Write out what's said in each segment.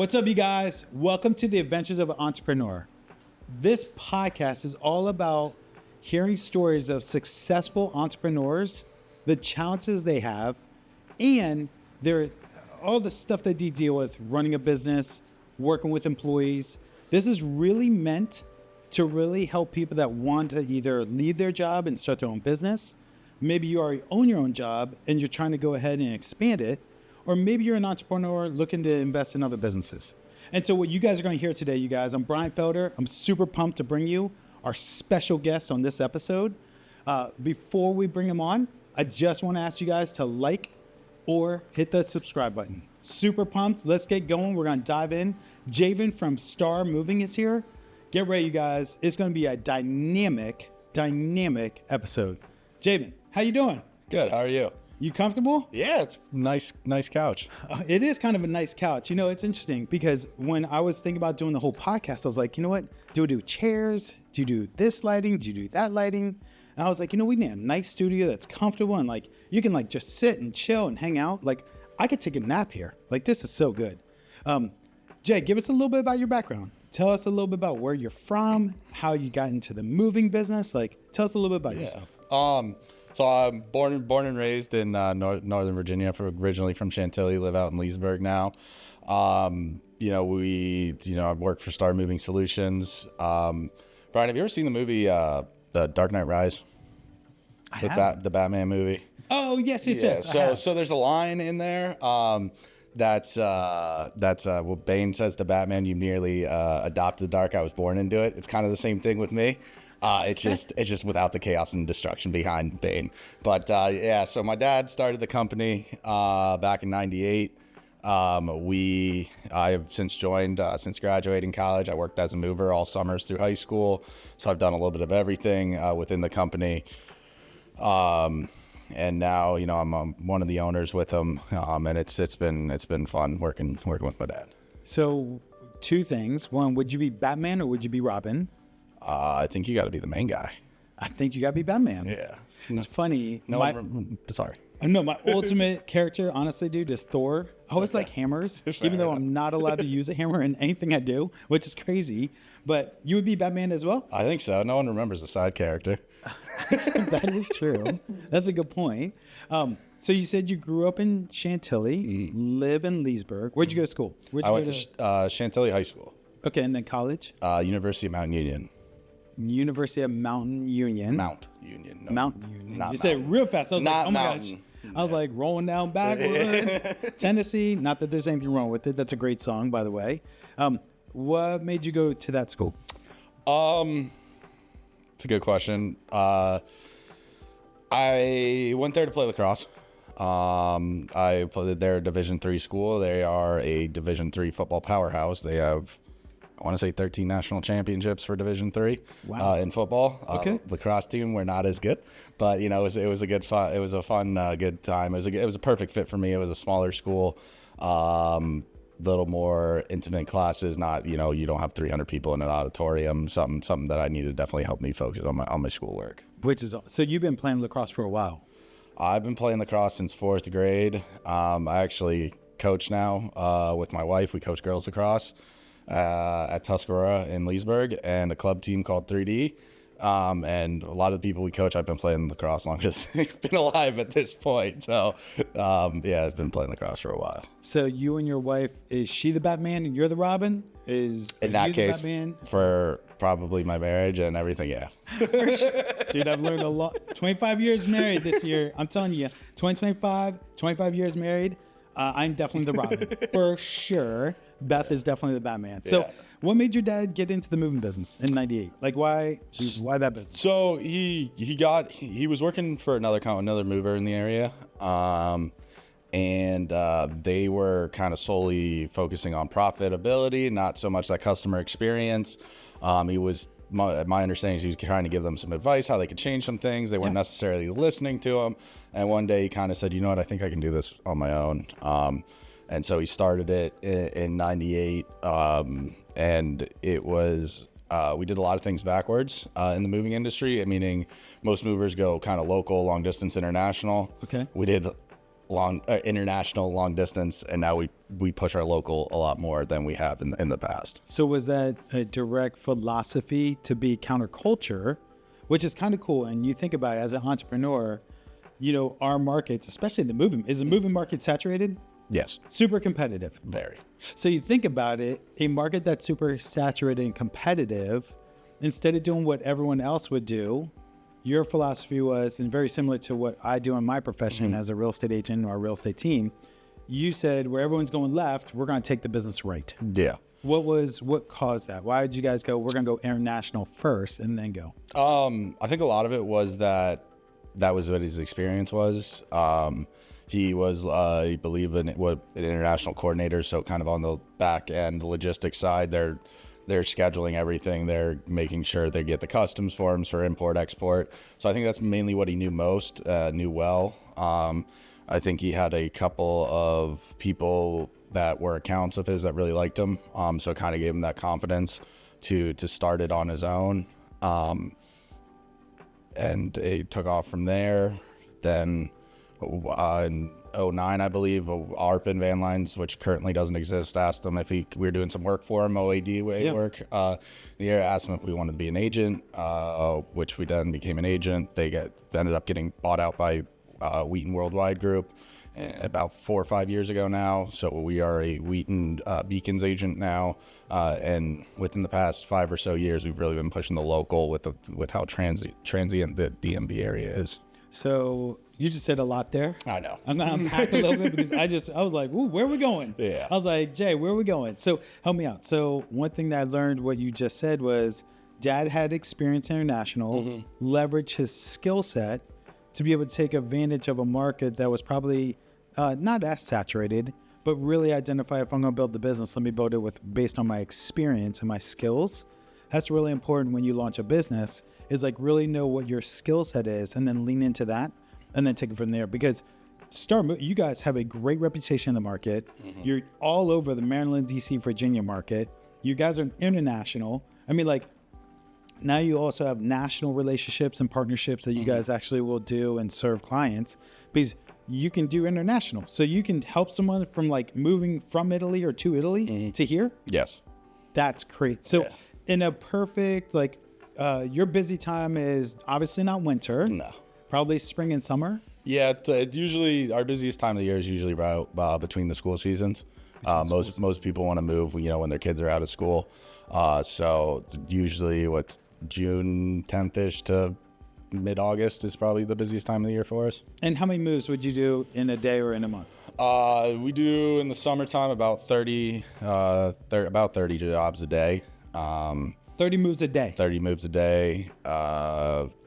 What's up, you guys? Welcome to the Adventures of an Entrepreneur. This podcast is all about hearing stories of successful entrepreneurs, the challenges they have, and all the stuff that they deal with running a business, working with employees. This is really meant to really help people that want to either leave their job and start their own business. Maybe you already own your own job and you're trying to go ahead and expand it. Or maybe you're an entrepreneur looking to invest in other businesses. And so what you guys are going to hear today, you guys, I'm Brian Felder. I'm super pumped to bring you our special guest on this episode. Before we bring him on, I just want to ask you guys to like or hit the subscribe button. Super pumped. Let's get going. We're going to dive in. Javen from Star Moving is here. Get ready, you guys. It's going to be a dynamic episode. Javen, how you doing? Good. How are you? You comfortable? Yeah, it's nice couch. It is kind of a nice couch. You know, it's interesting because when I was thinking about doing the whole podcast, I was like, you know what? Do we do chairs? Do you do this lighting? Do you do that lighting? And I was like, you know, we need a nice studio that's comfortable and like you can like just sit and chill and hang out. Like I could take a nap here. Like this is so good. Jay, give us a little bit about your background. Tell us a little bit about where you're from, how you got into the moving business. Like tell us a little bit about yourself. So I'm born and raised in Northern Virginia, originally from Chantilly, live out in Leesburg now. I've worked for Star Moving Solutions. Brian, have you ever seen the movie The Dark Knight Rise? The Batman movie? Oh, yes. So there's a line in there that's what Bane says to Batman, you nearly adopted the dark, I was born into it. It's kind of the same thing with me. It's just without the chaos and destruction behind Bane. But so my dad started the company back in '98. I have since joined since graduating college. I worked as a mover all summers through high school, so I've done a little bit of everything within the company. And now I'm one of the owners with them, and it's been fun working with my dad. So two things: one, would you be Batman or would you be Robin? I think you got to be the main guy. I think you got to be Batman. Yeah. It's funny. Sorry. No, my ultimate character, honestly, dude, is Thor. I always like hammers, even though I'm not allowed to use a hammer in anything I do, which is crazy. But you would be Batman as well? I think so. No one remembers the side character. That is true. That's a good point. So you said you grew up in Chantilly, live in Leesburg. Where'd you go to school? I went to Chantilly High School. Okay, and then college? University of Mount Union. University of Mountain Union. Mount Union. No, Mountain Union. Not you said it real fast. I was like, oh my gosh. I was like rolling down backward. Tennessee. Not that there's anything wrong with it. That's a great song, by the way. What made you go to that school? It's a good question. I went there to play lacrosse. I played their Division III school. They are a Division III football powerhouse. They have, I want to say 13 national championships for Division III in football. Okay. Lacrosse team, we're not as good, but it was a good fun. It was a fun, good time. It was a perfect fit for me. It was a smaller school, little more intimate classes. Not you don't have 300 people in an auditorium. Something that I need to definitely help me focus on my schoolwork. Which is so you've been playing lacrosse for a while. I've been playing lacrosse since 4th grade. I actually coach now with my wife. We coach girls lacrosse at Tuscarora in Leesburg and a club team called 3D. And a lot of the people we coach, I've been playing lacrosse longer than they've been alive at this point. So, I've been playing lacrosse for a while. So you and your wife, is she the Batman and you're the Robin? In that case, for probably my marriage and everything, yeah. Dude, I've learned a lot. 25 years married this year. I'm telling you, 25 years married. I'm definitely the Robin. For sure. Beth is definitely the Batman. So what made your dad get into the moving business in '98? Like why that business? So he was working for another mover in the area. And they were kind of solely focusing on profitability, not so much that customer experience. My understanding is he was trying to give them some advice, how they could change some things. They weren't necessarily listening to him. And one day he kind of said, you know what, I think I can do this on my own. And so he started it in '98. And it was, we did a lot of things backwards in the moving industry, meaning most movers go kind of local, long distance, international. Okay. We did international long distance, and now we push our local a lot more than we have in the past. So was that a direct philosophy to be counterculture, which is kind of cool? And you think about it as an entrepreneur, you know, our markets, especially the moving, is the moving market saturated? Yes. Super competitive. Very. So you think about it, a market that's super saturated and competitive, instead of doing what everyone else would do, your philosophy was, and very similar to what I do in my profession as a real estate agent or a real estate team, you said where everyone's going left, we're going to take the business right. Yeah. What caused that? Why did you guys go, we're going to go international first and then go? I think a lot of it was that was what his experience was. He was, I believe, an international coordinator, so kind of on the back end, the logistics side, they're scheduling everything. They're making sure they get the customs forms for import, export. So I think that's mainly what he knew most, knew well. I think he had a couple of people that were accounts of his that really liked him. So it kind of gave him that confidence to start it on his own. And it took off from there. Then in 2009, I believe, ARPN Van Lines, which currently doesn't exist, asked him if we were doing some work for him, OAD work. The area asked him if we wanted to be an agent, which we then became an agent. They ended up getting bought out by Wheaton Worldwide Group about 4 or 5 years ago now. So we are a Wheaton Beacons agent now. And within the past 5 or so years, we've really been pushing the local with how transient the DMV area is. So you just said a lot there. I know. I'm going to unpack a little bit because I was like, ooh, where are we going? Yeah. I was like, Jay, where are we going? So help me out. So one thing that I learned what you just said was Dad had experience international, leverage his skill set to be able to take advantage of a market that was probably not as saturated, but really identify if I'm going to build the business, let me build it based on my experience and my skills. That's really important when you launch a business, is like really know what your skill set is and then lean into that and then take it from there. Because you guys have a great reputation in the market. You're all over the Maryland, DC, Virginia market. You guys are international. I mean, like, now you also have national relationships and partnerships that you guys actually will do and serve clients, because you can do international. So you can help someone from like moving from Italy or to Italy to here. Yes. That's great. So in a perfect, like, your busy time is obviously not winter. No. Probably spring and summer. Yeah, it usually our busiest time of the year is usually about between the school seasons. Most people want to move, when their kids are out of school. So usually what's June 10th-ish to mid-August is probably the busiest time of the year for us. And how many moves would you do in a day or in a month? We do in the summertime about 30 jobs a day. 30 moves a day. 30 moves a day.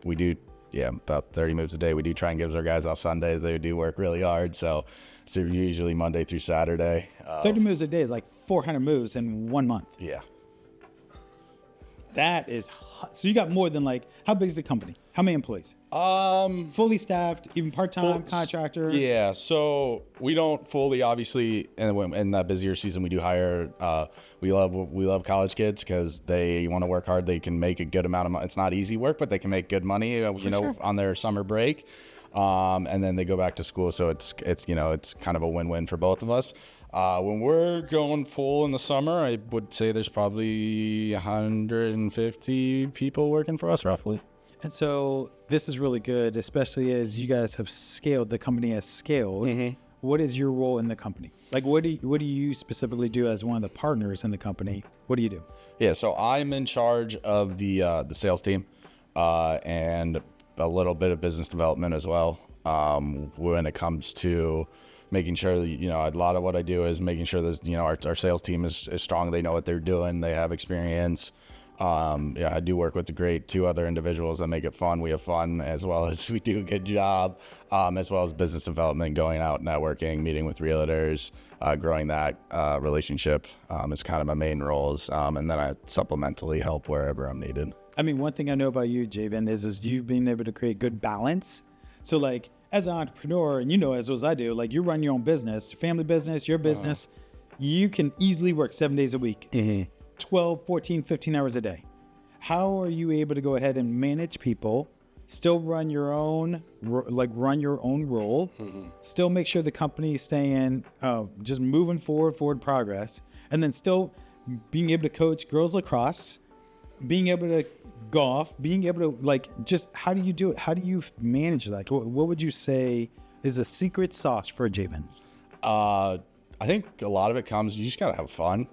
We do, about 30 moves a day. We do try and give our guys off Sundays. They do work really hard. So usually Monday through Saturday. 30 moves a day is like 400 moves in 1 month. Yeah. That is hot. So you got more than how big is the company? How many employees? Fully staffed, even part-time, contractor? Yeah, so we don't fully, obviously, in that busier season, we do hire, we love college kids because they want to work hard. They can make a good amount of money. It's not easy work, but they can make good money, sure. on their summer break. And then they go back to school. So it's kind of a win-win for both of us. When we're going full in the summer, I would say there's probably 150 people working for us, roughly. And so this is really good, especially as you guys have scaled. The company has scaled. Mm-hmm. What is your role in the company? What do you specifically do as one of the partners in the company? What do you do? Yeah, so I'm in charge of the sales team and a little bit of business development as well. When it comes to making sure that, a lot of what I do is making sure that, our sales team is strong. They know what they're doing. They have experience. I do work with the great 2 other individuals that make it fun. We have fun as well as we do a good job, as well as business development, going out, networking, meeting with realtors, growing that relationship is kind of my main roles. And then I supplementally help wherever I'm needed. I mean, one thing I know about you, Javen, is you being able to create good balance. So as an entrepreneur, and as well as I do, you run your own business, family business, your business, you can easily work 7 days a week, 12, 14, 15 hours a day. How are you able to go ahead and manage people still run your own role, still make sure the company is staying, just moving forward progress, and then still being able to coach girls lacrosse, being able to golf, being able to like, just how do you do it? How do you manage that? What would you say is the secret sauce for Javen? I think a lot of it comes, you just got to have fun.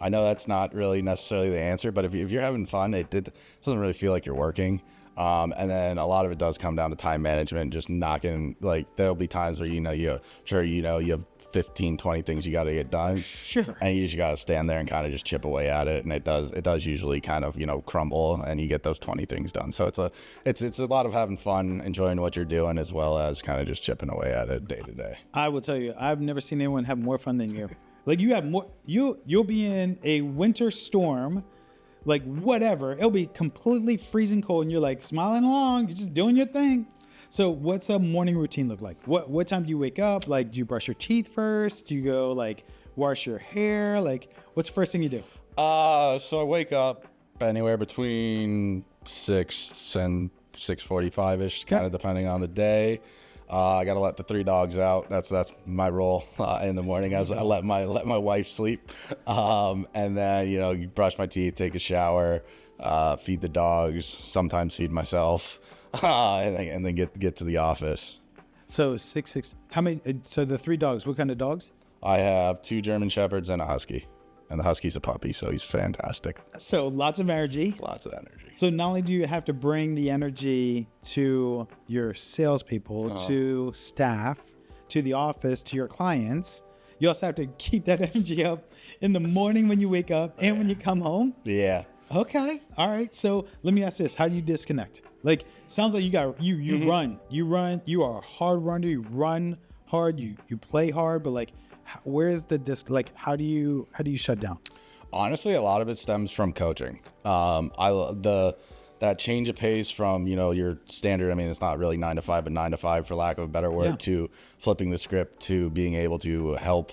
I know that's not really necessarily the answer, but if you're having fun, it doesn't really feel like you're working. And then a lot of it does come down to time management, just knocking, like there'll be times where, you have 15, 20 things you got to get done. Sure. And you just got to stand there and kind of just chip away at it. And it does usually kind of, crumble and you get those 20 things done. So it's a lot of having fun, enjoying what you're doing, as well as kind of just chipping away at it day to day. I will tell you, I've never seen anyone have more fun than you. Like you have more, you'll be in a winter storm, like whatever. It'll be completely freezing cold and you're like smiling along, you're just doing your thing. So what's a morning routine look like? What time do you wake up? Like, do you brush your teeth first? Do you go like wash your hair? Like, what's the first thing you do? So I wake up anywhere between 6 and 6:45 ish, kind of depending on the day. I gotta let the 3 dogs out. That's my role in the morning. As I let my wife sleep, and then you brush my teeth, take a shower, feed the dogs, sometimes feed myself, and then get to the office. So six. How many? So the 3 dogs. What kind of dogs? I have 2 German Shepherds and a Husky. And the Husky's a puppy, so he's fantastic. So lots of energy. Lots of energy. So not only do you have to bring the energy to your salespeople, to staff, to the office, to your clients, you also have to keep that energy up in the morning when you wake up and when you come home. Yeah. Okay. All right. So let me ask this: how do you disconnect? Like, sounds like you run. You are a hard runner. You run hard. You play hard. But like, where's the disc? Like, how do you shut down? Honestly, a lot of it stems from coaching. That change of pace from your standard. I mean, it's not really 9 to 5, but 9 to 5 for lack of a better word. Yeah. To flipping the script to being able to help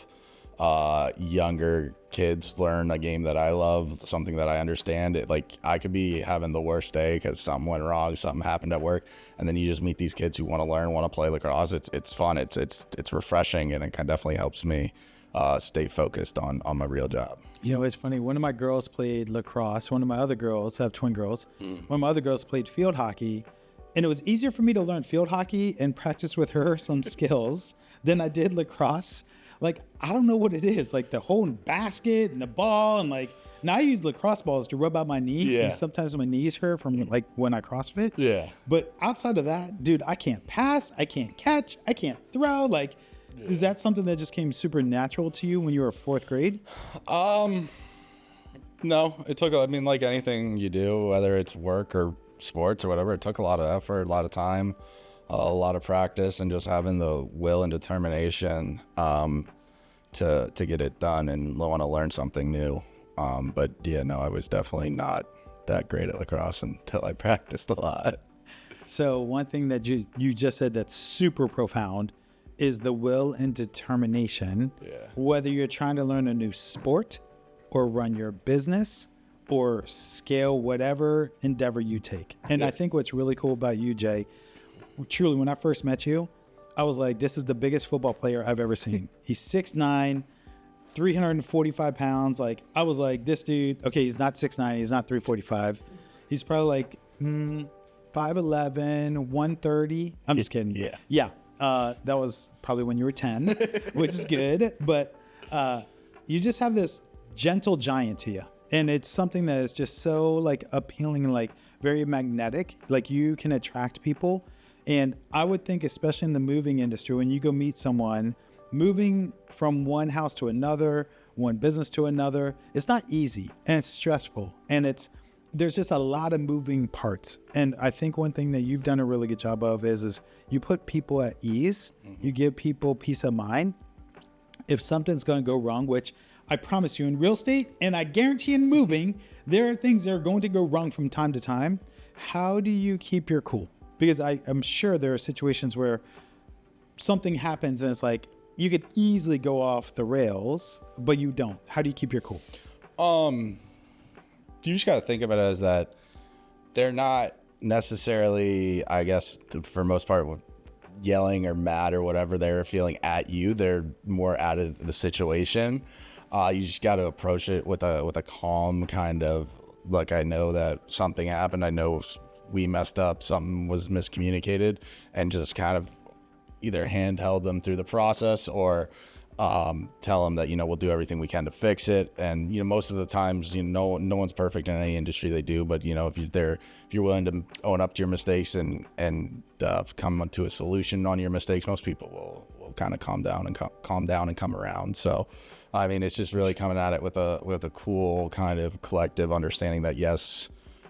younger kids learn a game that I love, something that I understand. I could be having the worst day because something went wrong, something happened at work, and then you just meet these kids who want to learn, want to play lacrosse. It's fun. It's refreshing, and it definitely helps me stay focused on my real job. It's funny. One of my girls played lacrosse. One of my other girls, I have twin girls. One of my other girls played field hockey, and it was easier for me to learn field hockey and practice with her some skills than I did lacrosse. Like, I don't know what it is, like the whole basket and the ball, and like now I use lacrosse balls to rub out my knee. Yeah. And sometimes my knees hurt from like when I CrossFit. Yeah. But outside of that, dude, I can't pass, I can't catch, I can't throw. Like, is that something that just came super natural to you when you were 4th grade? No, it took, like anything you do, whether it's work or sports or whatever, it took a lot of effort, a lot of time, a lot of practice, and just having the will and determination to get it done and want to learn something new. But yeah, no, I was definitely not that great at lacrosse until I practiced a lot. So one thing that you just said that's super profound is the will and determination. Yeah. Whether you're trying to learn a new sport or run your business or scale whatever endeavor you take. And Yeah. I think what's really cool about you, Jay, truly, when I first met you, I was like, this is the biggest football player I've ever seen. He's 6'9", 345 pounds. Like, I was like, this dude, okay, he's not 6'9", he's not 345. He's probably like 5'11", 130. I'm just kidding. Yeah. Yeah. That was probably when you were 10, which is good. But you just have this gentle giant to you. And it's something that is just so like appealing and like very magnetic. Like, you can attract people. And I would think, especially in the moving industry, when you go meet someone moving from one house to another, one business to another, it's not easy and it's stressful, and there's just a lot of moving parts. And I think one thing that you've done a really good job of is you put people at ease. Mm-hmm. You give people peace of mind. If something's going to go wrong, which I promise you in real estate, and I guarantee in moving, there are things that are going to go wrong from time to time. How do you keep your cool? Because I'm sure there are situations where something happens and it's like you could easily go off the rails, but you don't. How do you keep your cool? You just got to think of it as that they're not necessarily, I guess, for most part, yelling or mad or whatever they're feeling at you. They're more out of the situation. You just got to approach it with a calm kind of, like, I know that something happened. I know we messed up. Something was miscommunicated, and just kind of either handheld them through the process or tell them that, we'll do everything we can to fix it. And, most of the times, no one's perfect in any industry they do, but, if you're willing to own up to your mistakes and come to a solution on your mistakes, most people will kind of calm down and come around. So, I mean, it's just really coming at it with a cool kind of collective understanding that, yes,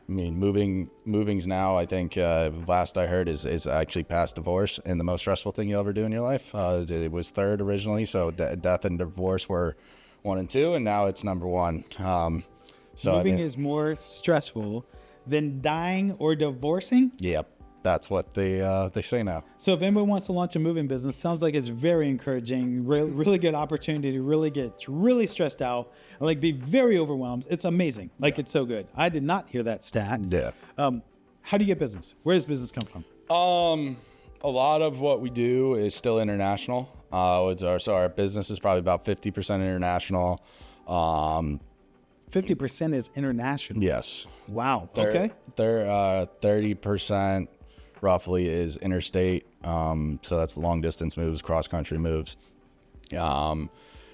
I mean, moving's now, I think, last I heard is actually past divorce and the most stressful thing you'll ever do in your life. It was third originally. So death and divorce were 1 and 2, and now it's number 1. So moving is more stressful than dying or divorcing. Yep. That's what they say now. So if anyone wants to launch a moving business, sounds like it's very encouraging, really good opportunity to really get really stressed out, and like be very overwhelmed. It's amazing. Like, It's so good. I did not hear that stat. Yeah. How do you get business? Where does business come from? A lot of what we do is still international. So our business is probably about 50% international. 50% is international. Yes. Wow. Okay. 30% roughly is interstate. So that's long distance moves, cross country moves. And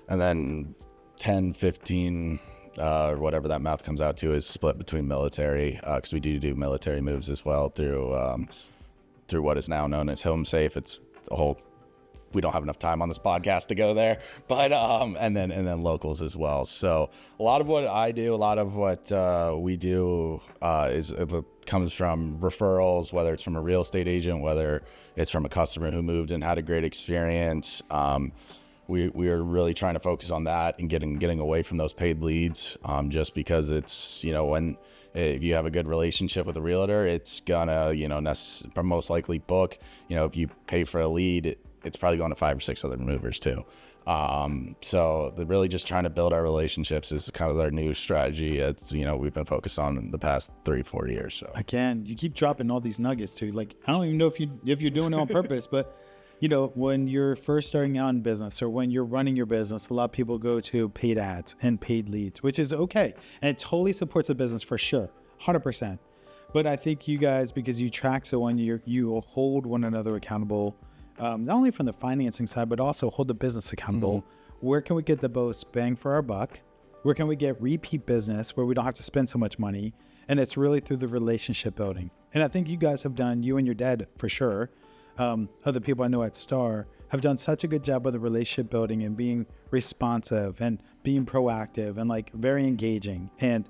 then 10, 15, whatever that math comes out to is split between military, because we do military moves as well through what is now known as Home Safe. It's a whole, we don't have enough time on this podcast to go there, but and then locals as well. So a lot of what I do, a lot of what we do comes from referrals, whether it's from a real estate agent, whether it's from a customer who moved and had a great experience. We are really trying to focus on that and getting away from those paid leads, just because it's, if you have a good relationship with a realtor, it's gonna, most likely book. If you pay for a lead, it's probably going to 5 or 6 other movers too. So they're really just trying to build our relationships is kind of our new strategy. It's, we've been focused on in the past 3-4 years. So you keep dropping all these nuggets too. Like, I don't even know if you're doing it on purpose, but when you're first starting out in business or when you're running your business, a lot of people go to paid ads and paid leads, which is okay. And it totally supports the business for sure. 100%. But I think you guys, because you track so on, you hold one another accountable, not only from the financing side, but also hold the business accountable. Mm-hmm. Where can we get the most bang for our buck? Where can we get repeat business where we don't have to spend so much money? And it's really through the relationship building. And I think you guys have done, you and your dad for sure, other people I know at Star have done such a good job with the relationship building and being responsive and being proactive and like very engaging. And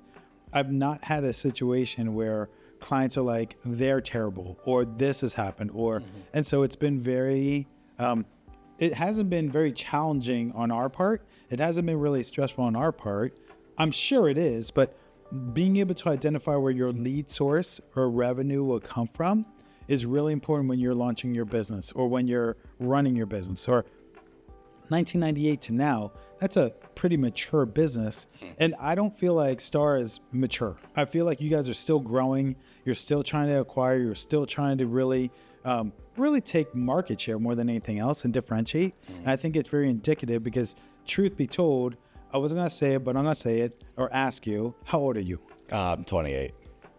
I've not had a situation where clients are like, they're terrible or this has happened and so it's been very, it hasn't been very challenging on our part. It hasn't been really stressful on our part. I'm sure it is, but being able to identify where your lead source or revenue will come from is really important when you're launching your business or when you're running your business. Or 1998 to now, that's a pretty mature business. And I don't feel like Star is mature. I feel like you guys are still growing. You're still trying to acquire. You're still trying to really take market share more than anything else and differentiate. And I think it's very indicative because, truth be told, I wasn't going to say it, but I'm going to say it or ask you, how old are you? I'm 28.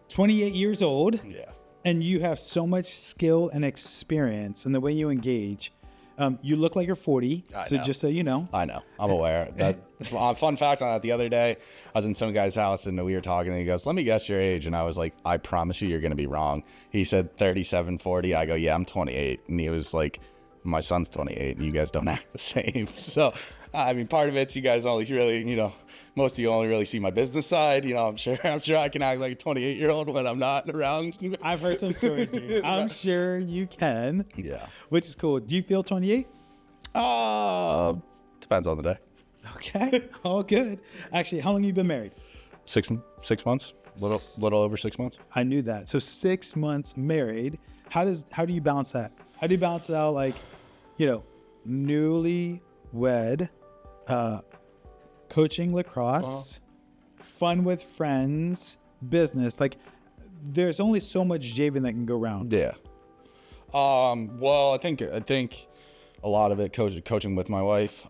28 years old. Yeah. And you have so much skill and experience in the way you engage. You look like you're 40, just so you know. I know. I'm aware. Fun fact on that, the other day, I was in some guy's house and we were talking and he goes, let me guess your age. And I was like, I promise you're going to be wrong. He said 37, 40. I go, yeah, I'm 28. And he was like, my son's 28 and you guys don't act the same. So, I mean, part of it's you guys only really, most of you only really see my business side. I'm sure I can act like a 28-year-old when I'm not around. I've heard some stories, dude. I'm sure you can. Yeah. Which is cool. Do you feel 28? Depends on the day. Okay. All good. Actually, how long have you been married? 6 months. Little over 6 months. I knew that. So 6 months married. How do you balance that? How do you balance it out, like, newly wed, coaching lacrosse, fun with friends, business? Like, there's only so much Javen that can go around. Yeah. Well, I think a lot of it coaching with my wife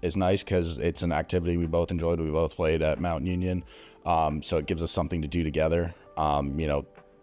is nice because it's an activity we both enjoyed. We both played at Mount Union, so it gives us something to do together.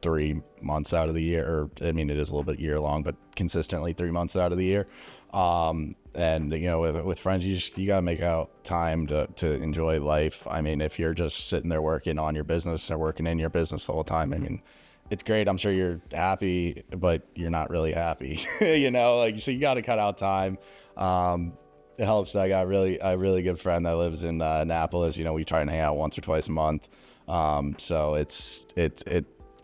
3 months out of the year, or I mean, it is a little bit year long, but consistently 3 months out of the year. And with friends, you gotta make out time to enjoy life. I mean, if you're just sitting there working on your business or working in your business the whole time, I mean, it's great. I'm sure you're happy, but you're not really happy, so you got to cut out time. It helps that I got a really good friend that lives in Annapolis. We try and hang out once or twice a month. So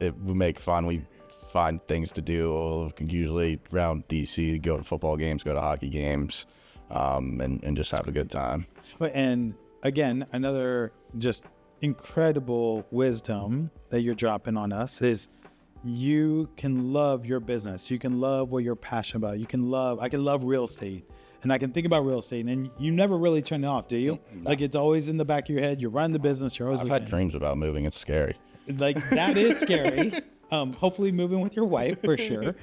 we make fun. We find things to do, usually around DC, go to football games, go to hockey games, and just have a good time. And again, another just incredible wisdom that you're dropping on us is you can love your business. You can love what you're passionate about. I can love real estate, and I can think about real estate, and you never really turn it off, do you? No. Like, it's always in the back of your head. You're running the business. You're always I've had dreams about moving. It's scary. Like, that is scary. Hopefully moving with your wife for sure.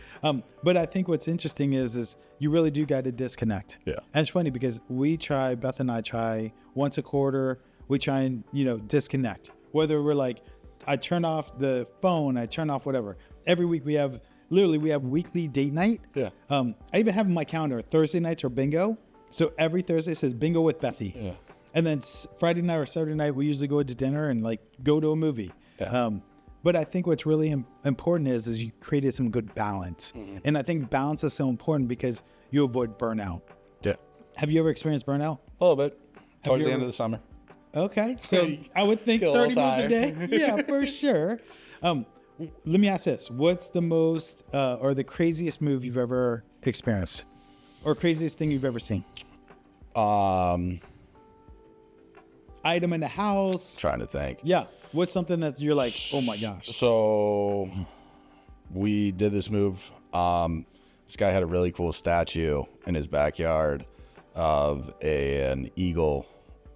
But I think what's interesting is you really do got to disconnect. Yeah. And it's funny because Beth and I try once a quarter, we try and, disconnect. Whether we're like, I turn off the phone, I turn off whatever. Every week we have weekly date night. Yeah. I even have in my calendar, Thursday nights are bingo. So every Thursday says bingo with Bethy. Yeah. And then Friday night or Saturday night, we usually go to dinner and go to a movie. Yeah. But I think what's really important is you created some good balance. Mm-hmm. And I think balance is so important because you avoid burnout. Yeah. Have you ever experienced burnout? A little bit. Towards the end of the summer. Okay. So I would think 30 minutes a day. Yeah, for sure. Let me ask this. What's the most or the craziest move you've ever experienced? Or craziest thing you've ever seen? Item in the house. Trying to think. Yeah. What's something that you're like, oh my gosh? So we did this move. This guy had a really cool statue in his backyard of an eagle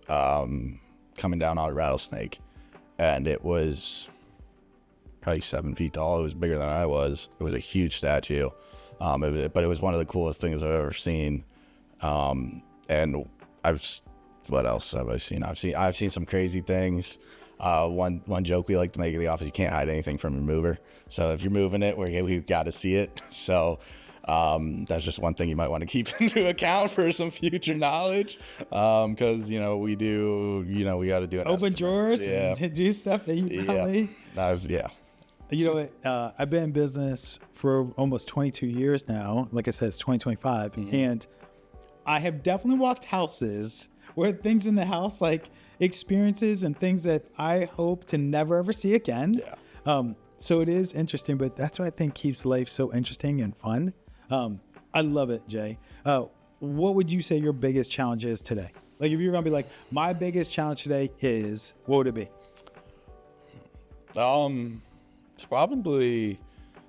coming down on a rattlesnake. And it was probably 7 feet tall. It was bigger than I was. It was a huge statue. But it was one of the coolest things I've ever seen. And what else have I seen? I've seen some crazy things. One joke we like to make in the office: you can't hide anything from your mover. So if you're moving it, we've got to see it. So that's just one thing you might want to keep into account for some future knowledge, because we do, we got to do an open estimate. Drawers, and do stuff that you probably. I've been in business for almost 22 years now. Like I said, it's 2025, and I have definitely walked houses where things in the house, like experiences and things that I hope to never ever see again. Yeah. So it is interesting, but that's what I think keeps life so interesting and fun. I love it, Jay. What would you say your biggest challenge is today? Like, if you're gonna be like, my biggest challenge today is, what would it be? It's probably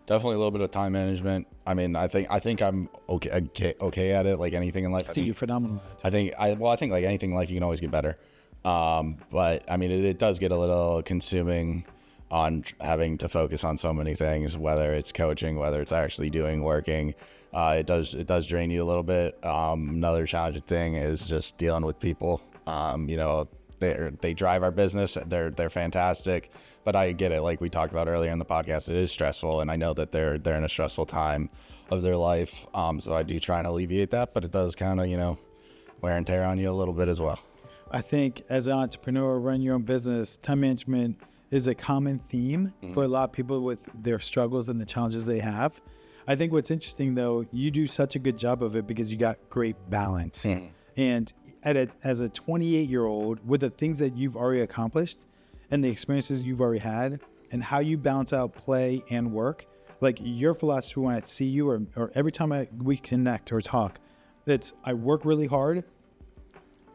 definitely a little bit of time management. I mean, I think I'm okay at it. Like anything in life, I think you're phenomenal. I think like anything in life, you can always get better. But I mean, it does get a little consuming on having to focus on so many things, whether it's coaching, whether it's actually working. It does drain you a little bit. Another challenging thing is just dealing with people. They drive our business. They're fantastic, but I get it. Like we talked about earlier in the podcast, it is stressful, and I know that they're in a stressful time of their life. So I do try and alleviate that, but it does kind of, wear and tear on you a little bit as well. I think as an entrepreneur, running your own business, time management is a common theme for a lot of people with their struggles and the challenges they have. I think what's interesting though, you do such a good job of it because you got great balance. And as a 28-year-old, with the things that you've already accomplished and the experiences you've already had and how you balance out play and work, like your philosophy when I see you or every time we connect or talk, it's I work really hard,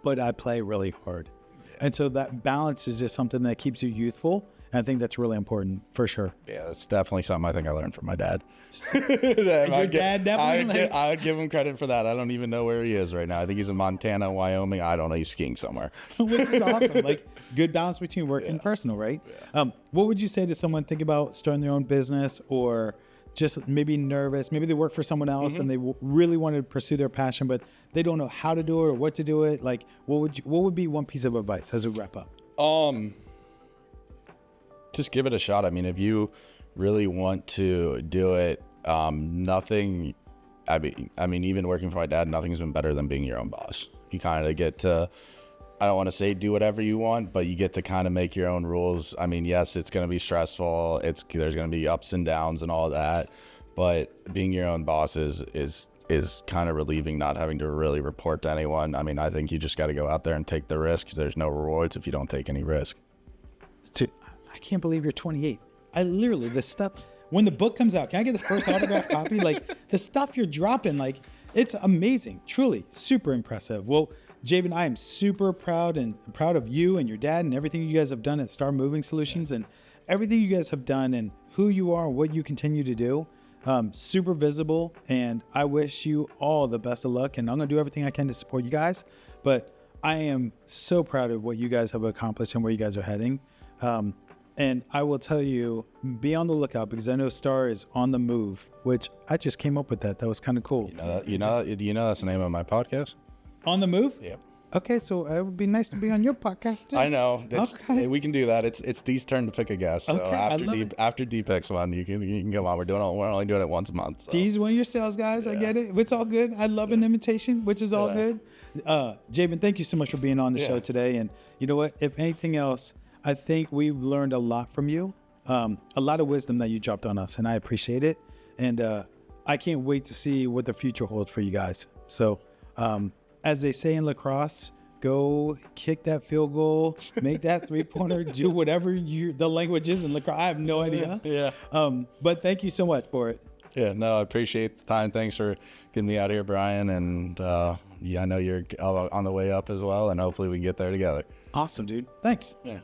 but I play really hard. And so that balance is just something that keeps you youthful And I think that's really important for sure. Yeah, that's definitely something I think I learned from my dad. Your dad definitely. I would give him credit for that. I don't even know where he is right now. I think he's in Montana, Wyoming. I don't know. He's skiing somewhere. Which is awesome. Like good balance between work and personal, right? Yeah. What would you say to someone thinking about starting their own business or just maybe nervous? Maybe they work for someone else and they really want to pursue their passion, but they don't know how to do it or what to do it. Like, what would be one piece of advice as we wrap up? Just give it a shot. I mean, if you really want to do it, nothing. I mean, even working for my dad, nothing's been better than being your own boss. You kind of get to, I don't want to say do whatever you want, but you get to kind of make your own rules. I mean, yes, it's going to be stressful. There's going to be ups and downs and all that, but being your own boss is kind of relieving, not having to really report to anyone. I mean, I think you just got to go out there and take the risk. There's no rewards if you don't take any risk. I can't believe you're 28. I literally, the stuff, when the book comes out, can I get the first autographed copy? Like the stuff you're dropping, like it's amazing. Truly super impressive. Well, Javen, I am super proud of you and your dad and everything you guys have done at Star Moving Solutions and everything you guys have done and who you are and what you continue to do. Super visible, and I wish you all the best of luck, and I'm going to do everything I can to support you guys, but I am so proud of what you guys have accomplished and where you guys are heading. And I will tell you, be on the lookout because I know Star is on the move, which I just came up with that. That was kind of cool. You know that's the name of my podcast? On the Move? Yep. Okay, so it would be nice to be on your podcast too. I know. Okay. We can do that. It's Dee's turn to pick a guest. So Okay, after D picks one, you can come on. We're only doing it once a month. So. Dee's one of your sales guys. I get it. It's all good. I love an invitation, which is all good. Javen, thank you so much for being on the show today. And you know what? If anything else, I think we've learned a lot from you. A lot of wisdom that you dropped on us, and I appreciate it. And I can't wait to see what the future holds for you guys. So, as they say in lacrosse, go kick that field goal, make that 3-pointer, do whatever the language is in lacrosse. I have no idea. Yeah. But thank you so much for it. Yeah, no, I appreciate the time. Thanks for getting me out here, Brian. And I know you're on the way up as well, and hopefully we can get there together. Awesome, dude. Thanks. Yeah.